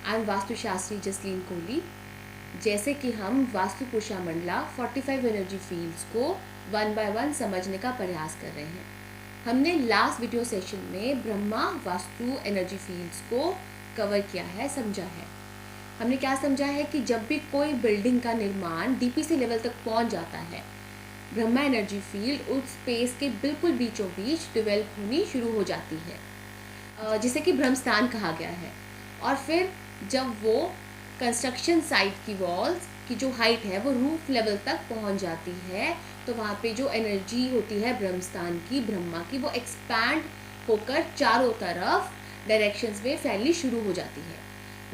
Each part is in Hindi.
आई एम वास्तुशास्त्री जसलीन कोहली। जैसे कि हम वास्तु पुरुषा मंडला 45 एनर्जी फील्ड्स को वन बाय वन समझने का प्रयास कर रहे हैं। हमने लास्ट वीडियो सेशन में ब्रह्मा वास्तु एनर्जी फील्ड्स को कवर किया है, समझा है। हमने क्या समझा है कि जब भी कोई बिल्डिंग का निर्माण डीपीसी लेवल तक पहुंच जाता है, ब्रह्मा एनर्जी फील्ड उस स्पेस के बिल्कुल बीचों बीच डेवलप होनी शुरू हो जाती है, जिसे कि ब्रह्मस्थान कहा गया है। और फिर जब वो कंस्ट्रक्शन साइट की वॉल्स की जो हाइट है वो रूफ लेवल तक पहुंच जाती है, तो वहाँ पे जो एनर्जी होती है ब्रह्मस्थान की, ब्रह्मा की, वो एक्सपैंड होकर चारों तरफ डायरेक्शंस में फैलनी शुरू हो जाती है।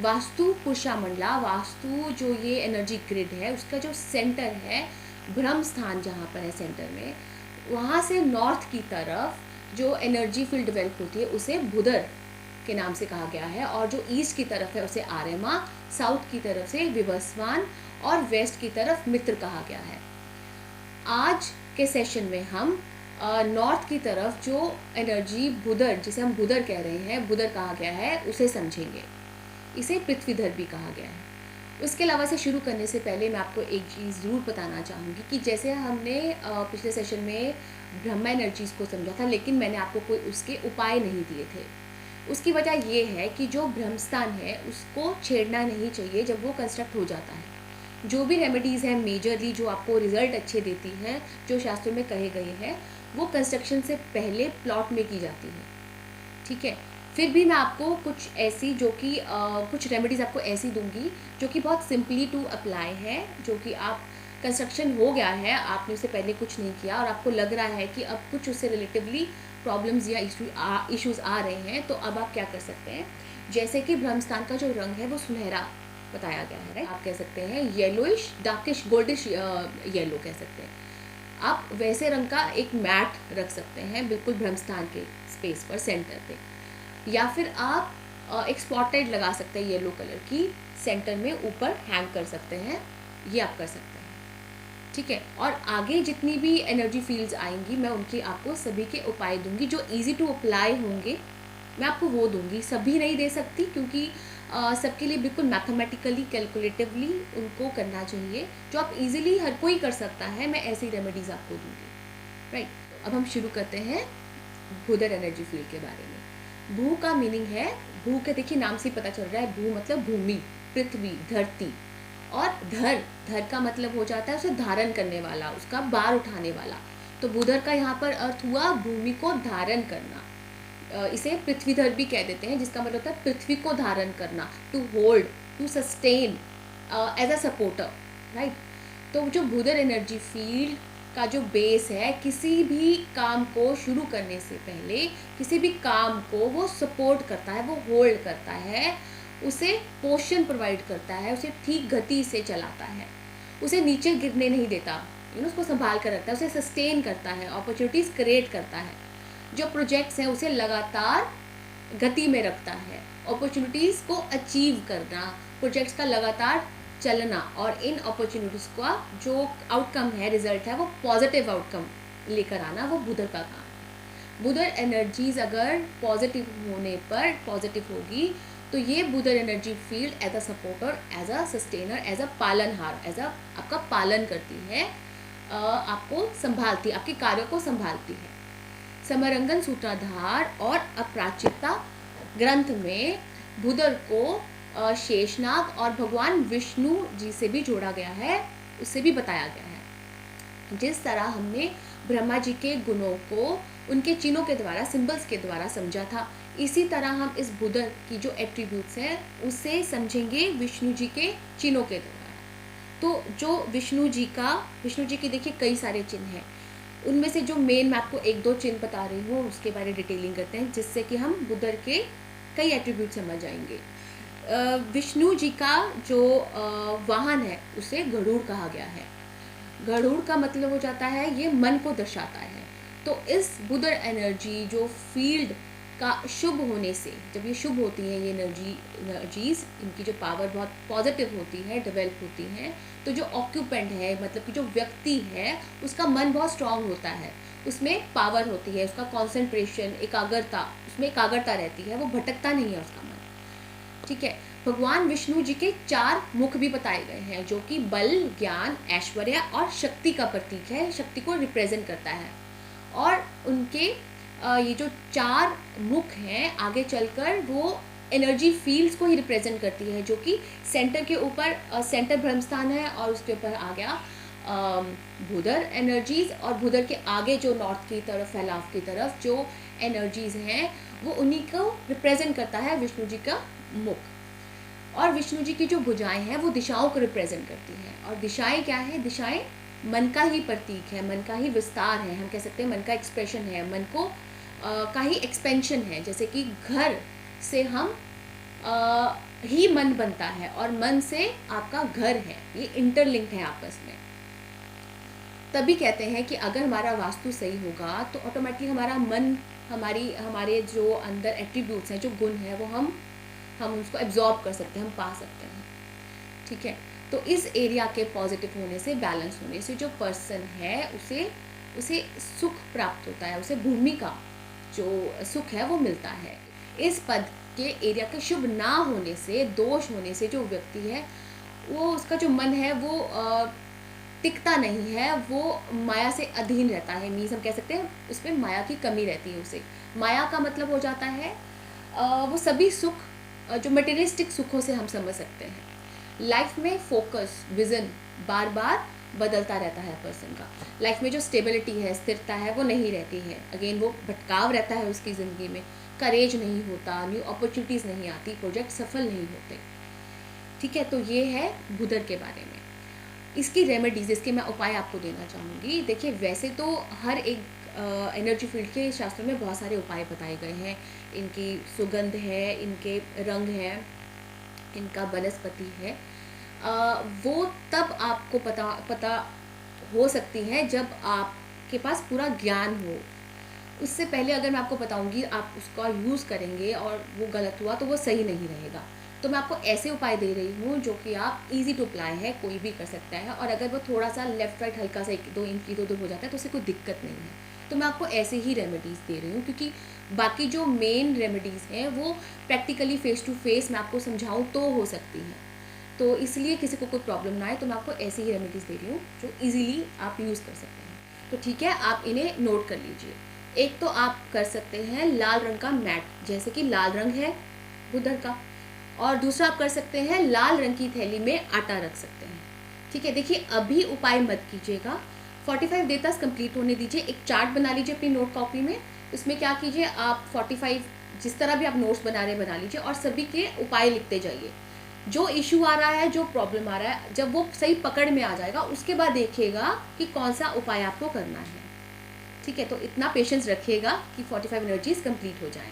वास्तु पुरुषा मंडला, वास्तु जो ये एनर्जी ग्रिड है, उसका जो सेंटर है ब्रह्म स्थान जहाँ पर है सेंटर में, वहाँ से नॉर्थ की तरफ जो एनर्जी फील्ड डेवलप होती है उसे बुधर के नाम से कहा गया है, और जो ईस्ट की तरफ है उसे आर्यमा, साउथ की तरफ से विवस्वान और वेस्ट की तरफ मित्र कहा गया है। आज के सेशन में हम नॉर्थ की तरफ जो एनर्जी बुधर, जिसे हम बुधर कह रहे हैं, बुधर कहा गया है, उसे समझेंगे। इसे पृथ्वीधर भी कहा गया है। उसके अलावा से शुरू करने से पहले मैं आपको एक चीज़ ज़रूर बताना चाहूँगी कि जैसे हमने पिछले सेशन में ब्रह्मा एनर्जीज़ को समझा था, लेकिन मैंने आपको कोई उसके उपाय नहीं दिए थे। उसकी वजह ये है कि जो ब्रह्मस्थान है उसको छेड़ना नहीं चाहिए जब वो कंस्ट्रक्ट हो जाता है। जो भी रेमेडीज़ हैं मेजरली जो आपको रिजल्ट अच्छे देती हैं, जो शास्त्रों में कहे गए हैं, वो कंस्ट्रक्शन से पहले प्लॉट में की जाती है। ठीक है, फिर भी मैं आपको कुछ ऐसी जो कि कुछ रेमेडीज़ आपको ऐसी दूंगी जो कि बहुत सिंपली टू अप्लाई है, जो कि आप कंस्ट्रक्शन हो गया है, आपने उससे पहले कुछ नहीं किया और आपको लग रहा है कि अब कुछ उससे रिलेटिवली प्रॉब्लम्स या इश्यूज़ आ रहे हैं, तो अब आप क्या कर सकते हैं। जैसे कि ब्रह्मस्थान का जो रंग है वो सुनहरा बताया गया है, राइट। आप कह सकते हैं येलोइश, डार्किश, गोल्डिश येलो कह सकते हैं। आप वैसे रंग का एक मैट रख सकते हैं बिल्कुल ब्रह्मस्थान के स्पेस पर, सेंटर पे, या फिर आप एक स्पॉटलाइट लगा सकते हैं येलो कलर की, सेंटर में ऊपर हैंग कर सकते हैं। ये आप कर सकते हैं, ठीक है। और आगे जितनी भी एनर्जी फील्ड्स आएंगी मैं उनके आपको सभी के उपाय दूंगी, जो इजी टू अप्लाई होंगे मैं आपको वो दूंगी। सभी नहीं दे सकती क्योंकि सबके लिए बिल्कुल मैथमेटिकली, कैलकुलेटिवली उनको करना चाहिए। जो आप इजीली हर कोई कर सकता है, मैं ऐसी रेमेडीज़ आपको दूंगी, राइट। अब हम शुरू करते हैं बुधर एनर्जी फील्ड के बारे में। भू का मीनिंग है, भू के देखिए नाम से पता चल रहा है, भू मतलब भूमि, पृथ्वी, धरती। और धर का मतलब हो जाता है उसे धारण करने वाला, उसका भार उठाने वाला। तो बुधर का यहाँ पर अर्थ हुआ भूमि को धारण करना। इसे पृथ्वीधर भी कह देते हैं, जिसका मतलब होता है पृथ्वी को धारण करना, to hold, to sustain, as a supporter, right. तो जो बुधर एनर्जी फील्ड का जो बेस है, किसी भी काम को शुरू करने से पहले किसी भी काम को वो सपोर्ट करता है, वो होल्ड करता है, उसे पोषण प्रोवाइड करता है, उसे ठीक गति से चलाता है, उसे नीचे गिरने नहीं देता, उसको संभाल कर रखता है, उसे सस्टेन करता है, अपॉर्चुनिटीज़ क्रिएट करता है। जो प्रोजेक्ट्स हैं उसे लगातार गति में रखता है, अपॉर्चुनिटीज़ को अचीव करना, प्रोजेक्ट्स का लगातार चलना, और इन अपॉर्चुनिटीज़ का जो आउटकम है, रिजल्ट है, वो पॉजिटिव आउटकम लेकर आना, वो बुधर का काम है। बुधर एनर्जीज अगर पॉजिटिव होने पर पॉजिटिव होगी तो ये बुधर energy field as a supporter, as a sustainer, as a पालनहार, एज अ आपका पालन करती है, आपको संभालती है, आपके कार्यों को संभालती है। समरंगन सूत्राधार और अपराचिता ग्रंथ में बुधर को शेषनाग और भगवान विष्णु जी से भी जोड़ा गया है, उससे भी बताया गया है। जिस तरह हमने ब्रह्मा जी के गुणों को उनके चिन्हों के द्वारा, सिंबल्स के द्वारा समझा था, इसी तरह हम इस बुधर की जो एट्रीब्यूट्स हैं उसे समझेंगे विष्णु जी के चिन्हों के द्वारा। तो जो विष्णु जी के देखिए कई सारे चिन्ह हैं, उनमें से जो मेन मैं आपको एक दो चिन्ह बता रही हूँ उसके बारे में डिटेलिंग करते हैं, जिससे कि हम बुधर के कई एट्रीब्यूट समझ जाएंगे। विष्णु जी का जो वाहन है उसे गरुड़ कहा गया है। गरुड़ का मतलब हो जाता है ये मन को दर्शाता है। तो इस बुधर एनर्जी जो फील्ड का शुभ होने से, जब ये शुभ होती हैं ये एनर्जीज, इनकी जो पावर बहुत पॉजिटिव होती है, डेवलप होती हैं, तो जो ऑक्यूपेंट है, मतलब कि जो व्यक्ति है, उसका मन बहुत स्ट्रांग होता है, उसमें पावर होती है, उसका कॉन्सेंट्रेशन, एकाग्रता, उसमें एकाग्रता रहती है, वो भटकता नहीं है उसका मन, ठीक है। भगवान विष्णु जी के 4 मुख भी बताए गए हैं, जो कि बल, ज्ञान, ऐश्वर्य और शक्ति का प्रतीक है, शक्ति को रिप्रेजेंट करता है। और उनके ये जो 4 मुख हैं आगे चलकर वो एनर्जी फील्ड्स को ही रिप्रेजेंट करती है, जो कि सेंटर के ऊपर सेंटर ब्रह्मस्थान है, और उसके ऊपर आ गया भूधर एनर्जीज, और भूधर के आगे जो नॉर्थ की तरफ, फैलाव की तरफ जो एनर्जीज हैं वो उन्हीं को रिप्रेजेंट करता है विष्णु जी का मुख। और विष्णु जी की जो भुजाएं हैं वो दिशाओं को रिप्रेजेंट करती हैं। और दिशाएं क्या है? दिशाएं मन का ही प्रतीक है, मन का ही विस्तार है, हम कह सकते हैं मन का एक्सप्रेशन है, मन को का ही एक्सपेंशन है। जैसे कि घर से हम ही मन बनता है और मन से आपका घर है, ये इंटरलिंक्ड है आपस में। तभी कहते हैं कि अगर हमारा वास्तु सही होगा तो ऑटोमेटिकली हमारा मन, हमारे जो अंदर एट्रीब्यूट्स हैं, जो गुण हैं, वो हम उसको एब्जॉर्ब कर सकते हैं, हम पा सकते हैं। ठीक है, तो इस एरिया के पॉजिटिव होने से, बैलेंस होने से जो पर्सन है उसे सुख प्राप्त होता है, उसे भूमि का जो सुख है वो मिलता है। इस पद के एरिया के शुभ ना होने से, दोष होने से जो व्यक्ति है वो, उसका जो मन है वो टिकता नहीं है, वो माया से अधीन रहता है। मीन्स हम कह सकते हैं उसमें माया की कमी रहती है। उसे माया का मतलब हो जाता है वो सभी सुख जो मटेरियलिस्टिक सुखों से हम समझ सकते हैं। लाइफ में फोकस, विजन बार बार बदलता रहता है पर्सन का। लाइफ में जो स्टेबिलिटी है, स्थिरता है, वो नहीं रहती है। अगेन वो भटकाव रहता है उसकी ज़िंदगी में, करेज नहीं होता, न्यू अपॉर्चुनिटीज़ नहीं आती, प्रोजेक्ट सफल नहीं होते। ठीक है, तो ये है भूधर के बारे में। इसकी रेमेडीज, इसके मैं उपाय आपको देना चाहूँगी। देखिए, वैसे तो हर एक एनर्जी फील्ड के शास्त्रों में बहुत सारे उपाय बताए गए हैं। इनकी सुगंध है, इनके रंग है, इनका वनस्पति है। वो तब आपको पता हो सकती है जब आपके पास पूरा ज्ञान हो। उससे पहले अगर मैं आपको बताऊंगी, आप उसका यूज़ करेंगे और वो गलत हुआ तो वो सही नहीं रहेगा। तो मैं आपको ऐसे उपाय दे रही हूँ जो कि आप इजी टू अप्लाई है, कोई भी कर सकता है। और अगर वो थोड़ा सा लेफ्ट राइट हल्का सा 1-2 इंच इधर उधर हो जाता है तो उससे कोई दिक्कत नहीं है। तो मैं आपको ऐसे ही रेमेडीज़ दे रही हूँ, क्योंकि बाकी जो मेन रेमेडीज़ हैं वो प्रैक्टिकली फेस टू फेस मैं आपको समझाऊँ तो हो सकती हैं। तो इसलिए किसी को कोई प्रॉब्लम ना आए, तो मैं आपको ऐसे ही रेमेडीज़ दे रही हूँ जो ईजिली आप यूज़ कर सकते हैं। तो ठीक है, आप इन्हें नोट कर लीजिए। एक तो आप कर सकते हैं लाल रंग का मैट, जैसे कि लाल रंग है बुधर का। और दूसरा आप कर सकते हैं लाल रंग की थैली में आटा रख सकते हैं। ठीक है, देखिए अभी उपाय मत कीजिएगा, 45 डे तक कंप्लीट होने दीजिए। एक चार्ट बना लीजिए अपनी नोट कॉपी में। उसमें क्या कीजिए, आप 45 जिस तरह भी आप नोट्स बना रहे हैं बना लीजिए, और सभी के उपाय लिखते जाइए। जो इशू आ रहा है, जो प्रॉब्लम आ रहा है, जब वो सही पकड़ में आ जाएगा उसके बाद देखिएगा कि कौन सा उपाय आपको करना है। ठीक है, तो इतना पेशेंस रखिएगा कि 45 एनर्जीज कंप्लीट हो जाएं।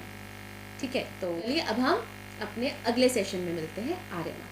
ठीक है, तो चलिए अब हम अपने अगले सेशन में मिलते हैं। आर्यमा।